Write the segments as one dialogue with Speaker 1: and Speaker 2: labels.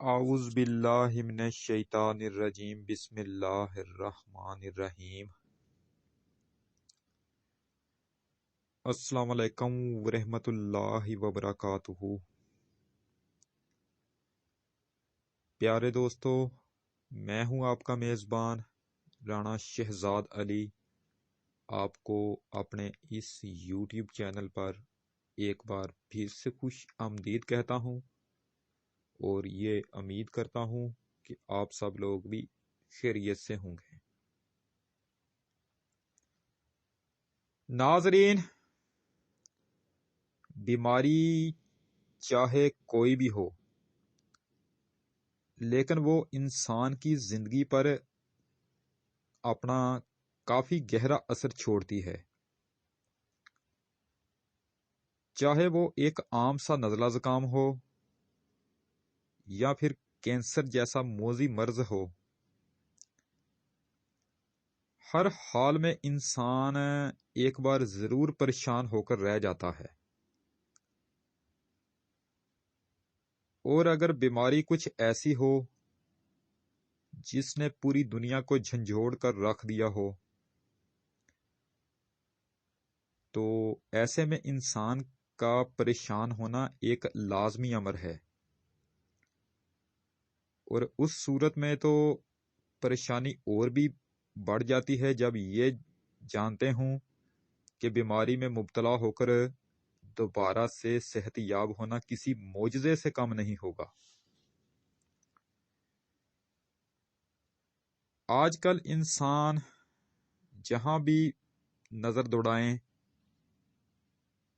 Speaker 1: اعوذ باللہ من الشیطان الرجیم بسم اللہ الرحمن الرحیم۔ السلام علیکم ورحمۃ اللہ وبرکاتہ۔ پیارے دوستو، میں ہوں آپ کا میزبان رانا شہزاد علی، آپ کو اپنے اس یوٹیوب چینل پر ایک بار پھر سے خوش آمدید کہتا ہوں، اور یہ امید کرتا ہوں کہ آپ سب لوگ بھی خیریت سے ہوں گے۔ ناظرین، بیماری چاہے کوئی بھی ہو، لیکن وہ انسان کی زندگی پر اپنا کافی گہرا اثر چھوڑتی ہے۔ چاہے وہ ایک عام سا نزلہ زکام ہو یا پھر کینسر جیسا موذی مرض ہو، ہر حال میں انسان ایک بار ضرور پریشان ہو کر رہ جاتا ہے، اور اگر بیماری کچھ ایسی ہو جس نے پوری دنیا کو جھنجھوڑ کر رکھ دیا ہو، تو ایسے میں انسان کا پریشان ہونا ایک لازمی امر ہے، اور اس صورت میں تو پریشانی اور بھی بڑھ جاتی ہے جب یہ جانتے ہوں کہ بیماری میں مبتلا ہو کر دوبارہ سے صحت یاب ہونا کسی معجزے سے کم نہیں ہوگا۔ آج کل انسان جہاں بھی نظر دوڑائیں،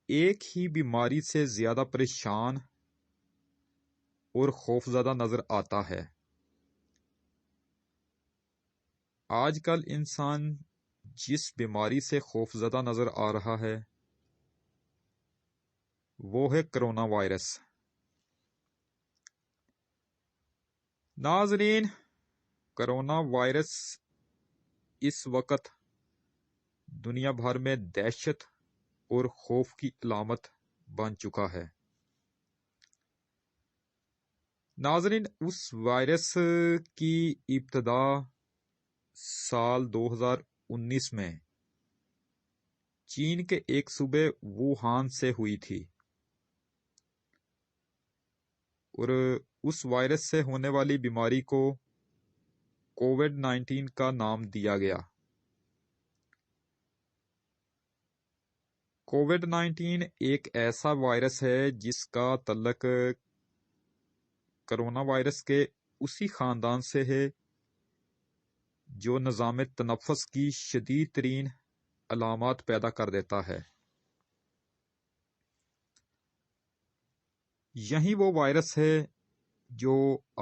Speaker 1: ایک ہی بیماری سے زیادہ پریشان اور خوفزدہ نظر آتا ہے۔ آج کل انسان جس بیماری سے خوفزدہ نظر آ رہا ہے وہ ہے کرونا وائرس۔ ناظرین، کرونا وائرس اس وقت دنیا بھر میں دہشت اور خوف کی علامت بن چکا ہے۔ ناظرین، اس وائرس کی ابتدا سال 2019 میں چین کے ایک صوبے ووہان سے ہوئی تھی، اور اس وائرس سے ہونے والی بیماری کو کووڈ-19 کا نام دیا گیا۔ کووڈ-19 ایک ایسا وائرس ہے جس کا تعلق کرونا وائرس کے اسی خاندان سے ہے جو نظام تنفس کی شدید ترین علامات پیدا کر دیتا ہے۔ یہی وہ وائرس ہے جو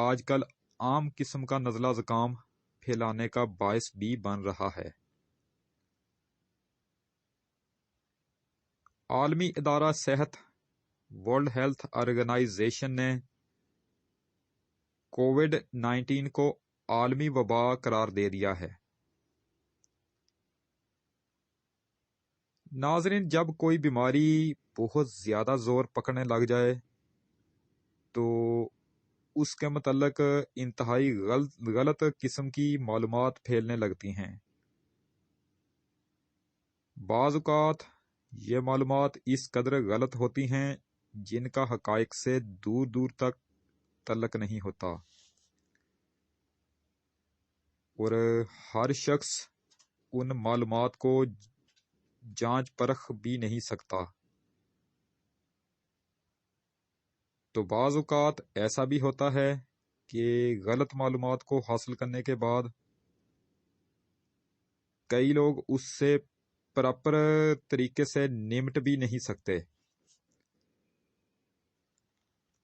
Speaker 1: آج کل عام قسم کا نزلہ زکام پھیلانے کا باعث بھی بن رہا ہے۔ عالمی ادارہ صحت ورلڈ ہیلتھ آرگنائزیشن نے کووڈ-19 کو عالمی وبا قرار دے دیا ہے۔ ناظرین، جب کوئی بیماری بہت زیادہ زور پکڑنے لگ جائے تو اس کے متعلق انتہائی غلط قسم کی معلومات پھیلنے لگتی ہیں۔ بعض اوقات یہ معلومات اس قدر غلط ہوتی ہیں جن کا حقائق سے دور دور تک تعلق نہیں ہوتا، اور ہر شخص ان معلومات کو جانچ پرکھ بھی نہیں سکتا۔ تو بعض اوقات ایسا بھی ہوتا ہے کہ غلط معلومات کو حاصل کرنے کے بعد کئی لوگ اس سے پراپر طریقے سے نمٹ بھی نہیں سکتے،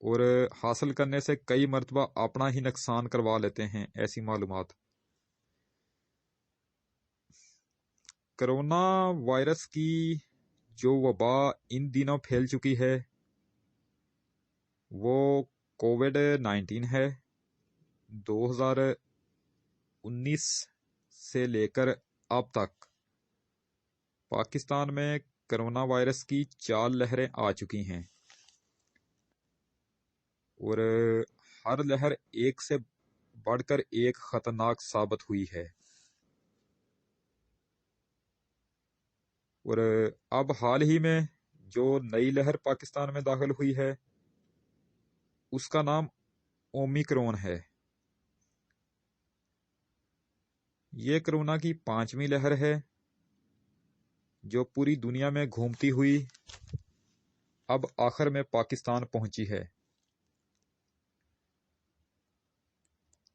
Speaker 1: اور حاصل کرنے سے کئی مرتبہ اپنا ہی نقصان کروا لیتے ہیں ایسی معلومات۔ کرونا وائرس کی جو وبا ان دنوں پھیل چکی ہے وہ کووڈ-19 ہے۔ 2019 سے لے کر اب تک پاکستان میں کرونا وائرس کی 4 لہریں آ چکی ہیں، اور ہر لہر ایک سے بڑھ کر ایک خطرناک ثابت ہوئی ہے، اور اب حال ہی میں جو نئی لہر پاکستان میں داخل ہوئی ہے اس کا نام اومیکرون ہے۔ یہ کرونا کی 5ویں لہر ہے جو پوری دنیا میں گھومتی ہوئی اب آخر میں پاکستان پہنچی ہے۔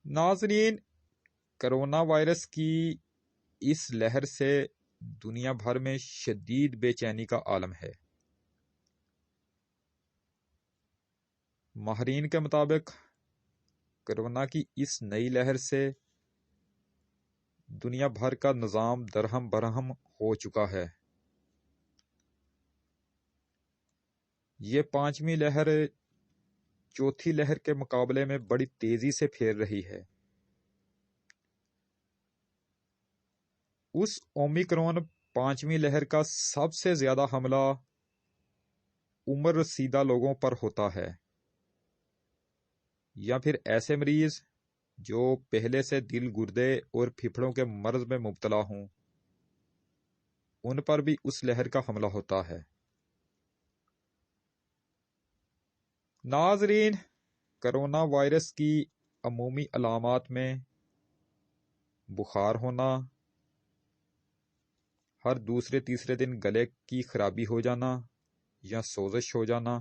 Speaker 1: ناظرین، کرونا وائرس کی اس لہر سے دنیا بھر میں شدید بے چینی کا عالم ہے۔ ماہرین کے مطابق کرونا کی اس نئی لہر سے دنیا بھر کا نظام درہم برہم ہو چکا ہے۔ یہ 5ویں لہر چوتھی لہر کے مقابلے میں بڑی تیزی سے پھیل رہی ہے۔ اس اومیکرون 5ویں لہر کا سب سے زیادہ حملہ عمر رسیدہ لوگوں پر ہوتا ہے، یا پھر ایسے مریض جو پہلے سے دل، گردے اور پھیپھڑوں کے مرض میں مبتلا ہوں، ان پر بھی اس لہر کا حملہ ہوتا ہے۔ ناظرین، کرونا وائرس کی عمومی علامات میں بخار ہونا، ہر دوسرے تیسرے دن گلے کی خرابی ہو جانا یا سوزش ہو جانا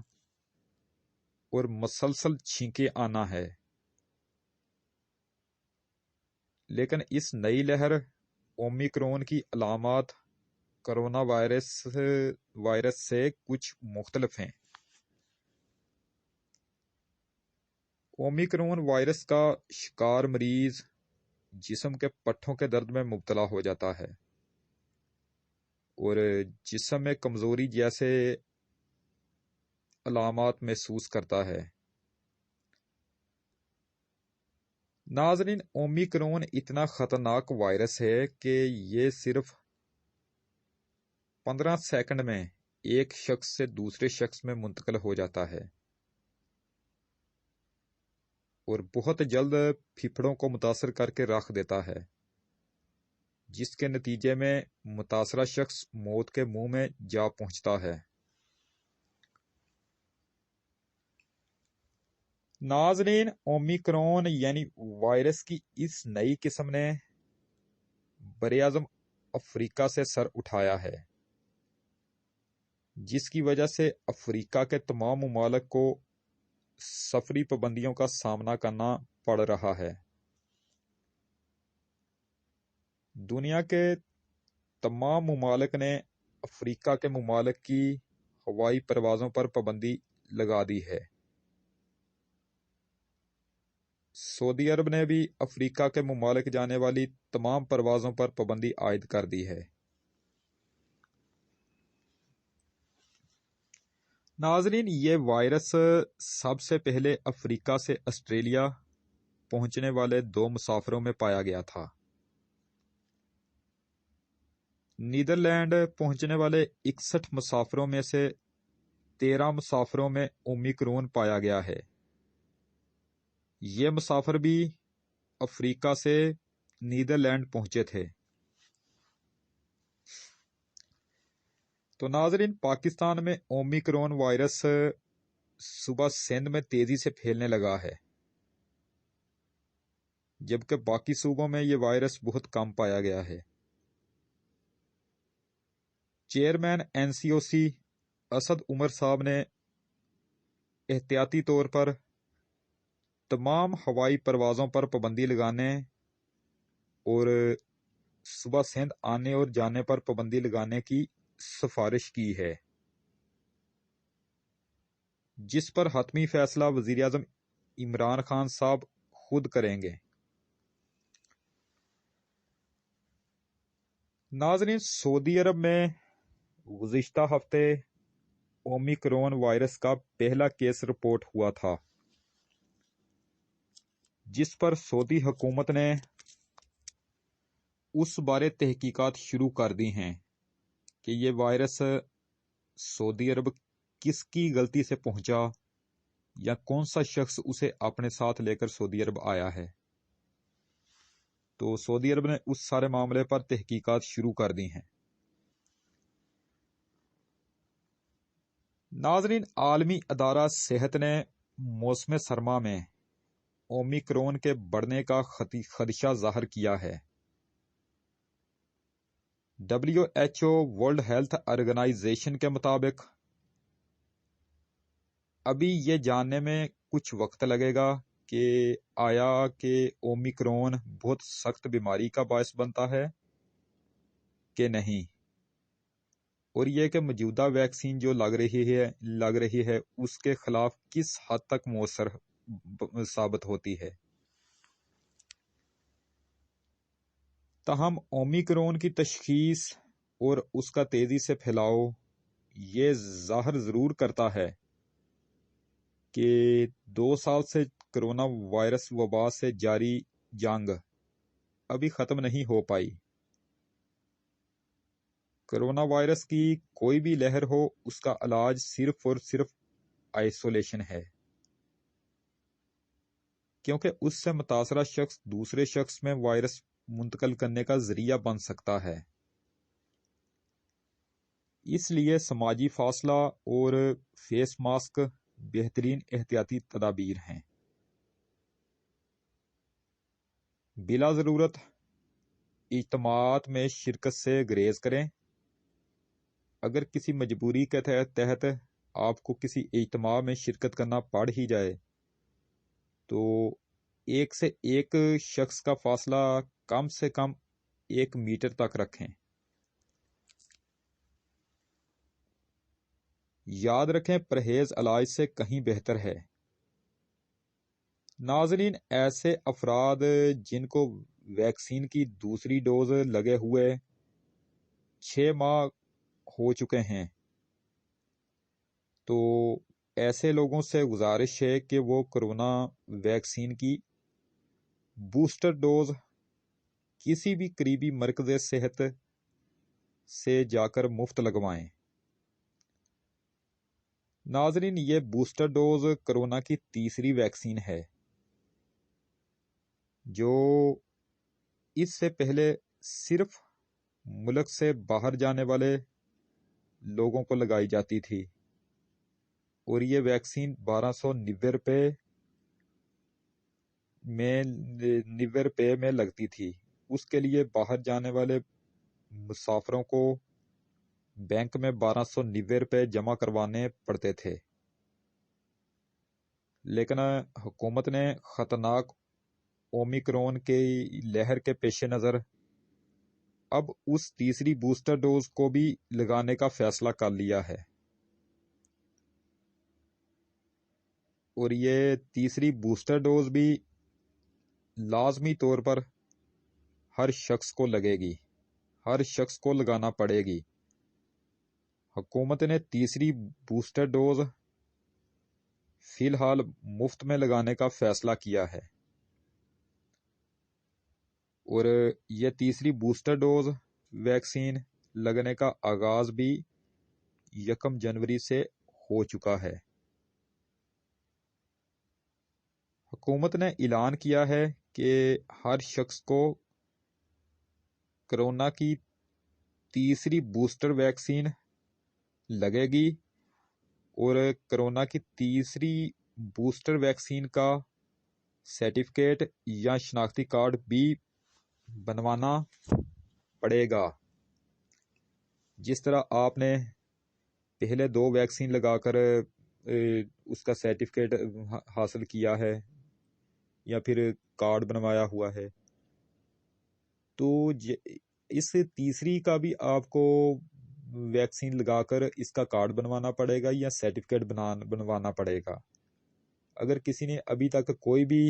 Speaker 1: اور مسلسل چھینکیں آنا ہے۔ لیکن اس نئی لہر اومیکرون کی علامات کرونا وائرس سے کچھ مختلف ہیں۔ اومیکرون وائرس کا شکار مریض جسم کے پٹھوں کے درد میں مبتلا ہو جاتا ہے اور جسم میں کمزوری جیسے علامات محسوس کرتا ہے۔ ناظرین، اومیکرون اتنا خطرناک وائرس ہے کہ یہ صرف 15 سیکنڈ میں ایک شخص سے دوسرے شخص میں منتقل ہو جاتا ہے اور بہت جلد پھیپھڑوں کو متاثر کر کے رکھ دیتا ہے، جس کے نتیجے میں متاثرہ شخص موت کے منہ میں جا پہنچتا ہے۔ ناظرین، اومیکرون یعنی وائرس کی اس نئی قسم نے براعظم افریقہ سے سر اٹھایا ہے، جس کی وجہ سے افریقہ کے تمام ممالک کو سفری پابندیوں کا سامنا کرنا پڑ رہا ہے۔ دنیا کے تمام ممالک نے افریقہ کے ممالک کی ہوائی پروازوں پر پابندی لگا دی ہے۔ سعودی عرب نے بھی افریقہ کے ممالک جانے والی تمام پروازوں پر پابندی عائد کر دی ہے۔ ناظرین، یہ وائرس سب سے پہلے افریقہ سے آسٹریلیا پہنچنے والے 2 مسافروں میں پایا گیا تھا۔ نیدرلینڈ پہنچنے والے 61 مسافروں میں سے 13 مسافروں میں اومیکرون پایا گیا ہے۔ یہ مسافر بھی افریقہ سے نیدرلینڈ پہنچے تھے۔ تو ناظرین، پاکستان میں اومیکرون وائرس صوبہ سندھ میں تیزی سے پھیلنے لگا ہے، جبکہ باقی صوبوں میں یہ وائرس بہت کم پایا گیا ہے۔ چیئرمین NCOC اسد عمر صاحب نے احتیاطی طور پر تمام ہوائی پروازوں پر پابندی لگانے اور صوبہ سندھ آنے اور جانے پر پابندی لگانے کی سفارش کی ہے، جس پر حتمی فیصلہ وزیراعظم عمران خان صاحب خود کریں گے۔ ناظرین، سعودی عرب میں گزشتہ ہفتے اومیکرون وائرس کا پہلا کیس رپورٹ ہوا تھا، جس پر سعودی حکومت نے اس بارے تحقیقات شروع کر دی ہیں کہ یہ وائرس سعودی عرب کس کی غلطی سے پہنچا یا کون سا شخص اسے اپنے ساتھ لے کر سعودی عرب آیا ہے۔ تو سعودی عرب نے اس سارے معاملے پر تحقیقات شروع کر دی ہیں۔ ناظرین، عالمی ادارہ صحت نے موسم سرما میں اومیکرون کے بڑھنے کا خدشہ ظاہر کیا ہے۔ WHO ورلڈ ہیلتھ آرگنائزیشن کے مطابق ابھی یہ جاننے میں کچھ وقت لگے گا کہ آیا کہ اومیکرون بہت سخت بیماری کا باعث بنتا ہے کہ نہیں، اور یہ کہ موجودہ ویکسین جو لگ رہی ہے اس کے خلاف کس حد تک مؤثر ثابت ہوتی ہے۔ تاہم اومیکرون کی تشخیص اور اس کا تیزی سے پھیلاؤ یہ ظاہر ضرور کرتا ہے کہ 2 سال سے کرونا وائرس وبا سے جاری جنگ ابھی ختم نہیں ہو پائی۔ کرونا وائرس کی کوئی بھی لہر ہو، اس کا علاج صرف اور صرف آئسولیشن ہے، کیونکہ اس سے متاثرہ شخص دوسرے شخص میں وائرس منتقل کرنے کا ذریعہ بن سکتا ہے۔ اس لیے سماجی فاصلہ اور فیس ماسک بہترین احتیاطی تدابیر ہیں۔ بلا ضرورت اجتماعات میں شرکت سے گریز کریں۔ اگر کسی مجبوری کے تحت آپ کو کسی اجتماع میں شرکت کرنا پڑ ہی جائے تو ایک سے ایک شخص کا فاصلہ کم سے کم 1 میٹر تک رکھیں۔ یاد رکھیں، پرہیز علاج سے کہیں بہتر ہے۔ ناظرین، ایسے افراد جن کو ویکسین کی دوسری ڈوز لگے ہوئے 6 ماہ ہو چکے ہیں، تو ایسے لوگوں سے گزارش ہے کہ وہ کرونا ویکسین کی بوسٹر ڈوز کسی بھی قریبی مرکز صحت سے جا کر مفت لگوائیں۔ ناظرین، یہ بوسٹر ڈوز کرونا کی تیسری ویکسین ہے جو اس سے پہلے صرف ملک سے باہر جانے والے لوگوں کو لگائی جاتی تھی، اور یہ ویکسین 1290 روپے میں لگتی تھی۔ اس کے لیے باہر جانے والے مسافروں کو بینک میں 1290 روپے جمع کروانے پڑتے تھے، لیکن حکومت نے خطرناک اومیکرون کی لہر کے پیش نظر اب اس تیسری بوسٹر ڈوز کو بھی لگانے کا فیصلہ کر لیا ہے، اور یہ تیسری بوسٹر ڈوز بھی لازمی طور پر ہر شخص کو لگے گی، ہر شخص کو لگانا پڑے گی۔ حکومت نے تیسری بوسٹر ڈوز فی الحال مفت میں لگانے کا فیصلہ کیا ہے، اور یہ تیسری بوسٹر ڈوز ویکسین لگنے کا آغاز بھی 1 جنوری سے ہو چکا ہے۔ حکومت نے اعلان کیا ہے کہ ہر شخص کو کرونا کی تیسری بوسٹر ویکسین لگے گی، اور کرونا کی تیسری بوسٹر ویکسین کا سرٹیفکیٹ یا شناختی کارڈ بھی بنوانا پڑے گا۔ جس طرح آپ نے پہلے 2 ویکسین لگا کر اس کا سرٹیفکیٹ حاصل کیا ہے یا پھر کارڈ بنوایا ہوا ہے، تو اس تیسری کا بھی آپ کو ویکسین لگا کر اس کا کارڈ بنوانا پڑے گا یا سرٹیفکیٹ بنوانا پڑے گا۔ اگر کسی نے ابھی تک کوئی بھی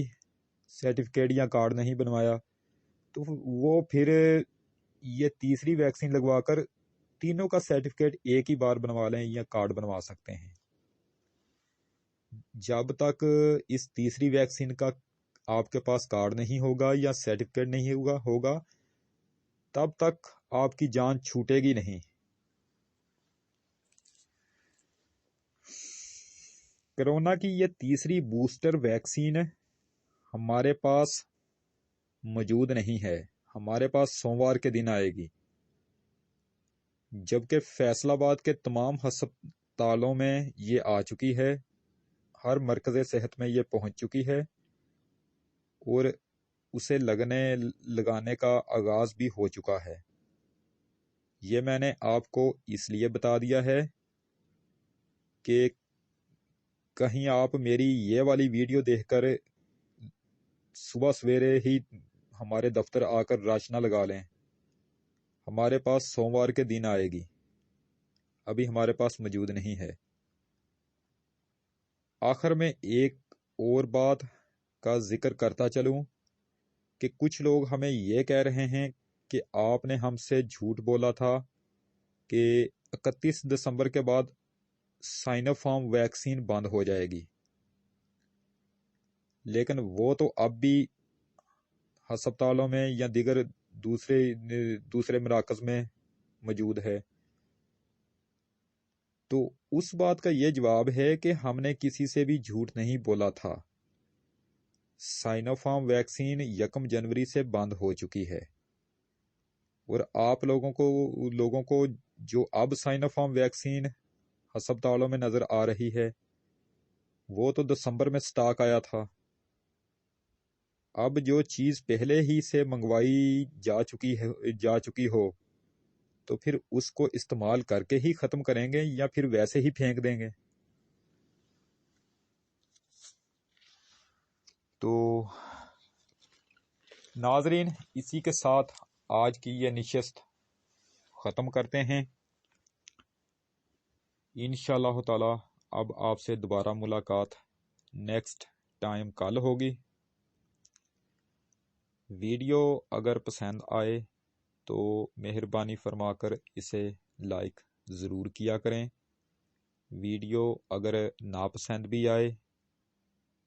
Speaker 1: سرٹیفکیٹ یا کارڈ نہیں بنوایا تو وہ پھر یہ تیسری ویکسین لگوا کر تینوں کا سرٹیفکیٹ ایک ہی بار بنوا لیں یا کارڈ بنوا سکتے ہیں۔ جب تک اس تیسری ویکسین کا آپ کے پاس کارڈ نہیں ہوگا یا سرٹیفکیٹ نہیں ہوگا تب تک آپ کی جان چھوٹے گی نہیں۔ کورونا کی یہ تیسری بوسٹر ویکسین ہمارے پاس موجود نہیں ہے، ہمارے پاس سوموار کے دن آئے گی، جبکہ فیصل آباد کے تمام ہسپتالوں میں یہ آ چکی ہے، ہر مرکز صحت میں یہ پہنچ چکی ہے اور اسے لگانے کا آغاز بھی ہو چکا ہے۔ یہ میں نے آپ کو اس لیے بتا دیا ہے کہ کہیں آپ میری یہ والی ویڈیو دیکھ کر صبح سویرے ہی ہمارے دفتر آ کر رش نہ لگا لیں۔ ہمارے پاس سوموار کے دن آئے گی، ابھی ہمارے پاس موجود نہیں ہے۔ آخر میں ایک اور بات کا ذکر کرتا چلوں کہ کچھ لوگ ہمیں یہ کہہ رہے ہیں کہ آپ نے ہم سے جھوٹ بولا تھا کہ 31 دسمبر کے بعد سائنو فارم ویکسین بند ہو جائے گی، لیکن وہ تو اب بھی ہسپتالوں میں یا دیگر دوسرے مراکز میں موجود ہے۔ تو اس بات کا یہ جواب ہے کہ ہم نے کسی سے بھی جھوٹ نہیں بولا تھا۔ سائنو فارم ویکسین 1 جنوری سے بند ہو چکی ہے، اور آپ لوگوں کو جو اب سائنو فارم ویکسین ہسپتالوں میں نظر آ رہی ہے وہ تو دسمبر میں سٹاک آیا تھا۔ اب جو چیز پہلے ہی سے منگوائی جا چکی ہو تو پھر اس کو استعمال کر کے ہی ختم کریں گے یا پھر ویسے ہی پھینک دیں گے؟ تو ناظرین، اسی کے ساتھ آج کی یہ نشست ختم کرتے ہیں۔ انشاءاللہ تعالی اب آپ سے دوبارہ ملاقات نیکسٹ ٹائم کل ہوگی۔ ویڈیو اگر پسند آئے تو مہربانی فرما کر اسے لائک ضرور کیا کریں۔ ویڈیو اگر ناپسند بھی آئے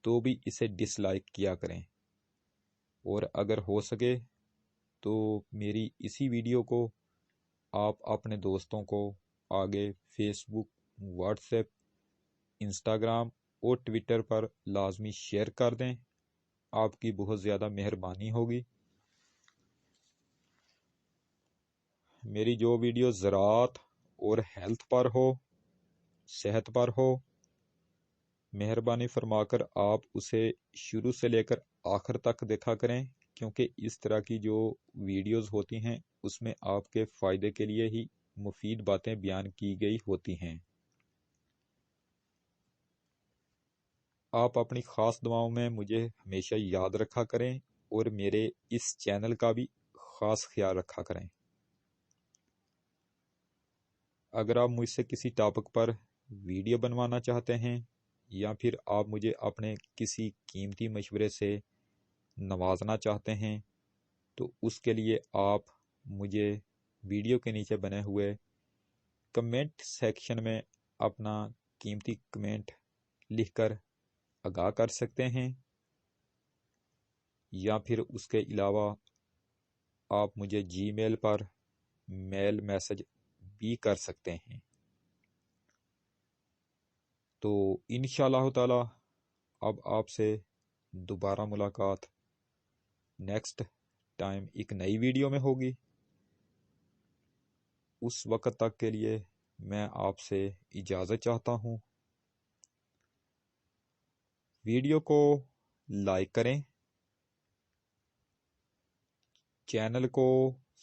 Speaker 1: تو بھی اسے ڈس لائک کیا کریں، اور اگر ہو سکے تو میری اسی ویڈیو کو آپ اپنے دوستوں کو آگے فیس بک، واٹس ایپ، انسٹاگرام اور ٹویٹر پر لازمی شیئر کر دیں۔ آپ کی بہت زیادہ مہربانی ہوگی۔ میری جو ویڈیو زراعت اور ہیلتھ پر ہو، صحت پر ہو، مہربانی فرما کر آپ اسے شروع سے لے کر آخر تک دیکھا کریں، کیونکہ اس طرح کی جو ویڈیوز ہوتی ہیں اس میں آپ کے فائدے کے لیے ہی مفید باتیں بیان کی گئی ہوتی ہیں۔ آپ اپنی خاص دعاؤں میں مجھے ہمیشہ یاد رکھا کریں اور میرے اس چینل کا بھی خاص خیال رکھا کریں۔ اگر آپ مجھ سے کسی ٹاپک پر ویڈیو بنوانا چاہتے ہیں یا پھر آپ مجھے اپنے کسی قیمتی مشورے سے نوازنا چاہتے ہیں تو اس کے لیے آپ مجھے ویڈیو کے نیچے بنے ہوئے کمنٹ سیکشن میں اپنا قیمتی کمنٹ لکھ کر آگاہ کر سکتے ہیں، یا پھر اس کے علاوہ آپ مجھے جی میل پر میل میسج بھی کر سکتے ہیں۔ تو انشاءاللہ تعالی اب آپ سے دوبارہ ملاقات نیکسٹ ٹائم ایک نئی ویڈیو میں ہوگی۔ اس وقت تک کے لیے میں آپ سے اجازت چاہتا ہوں۔ ویڈیو کو لائک کریں، چینل کو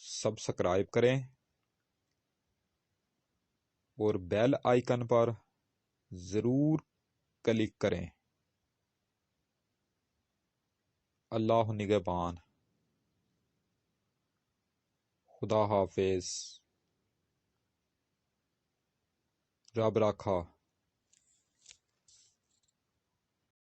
Speaker 1: سبسکرائب کریں اور بیل آئیکن پر ضرور کلک کریں۔ اللہ نگہبان۔ خدا حافظ۔ رب راکھا۔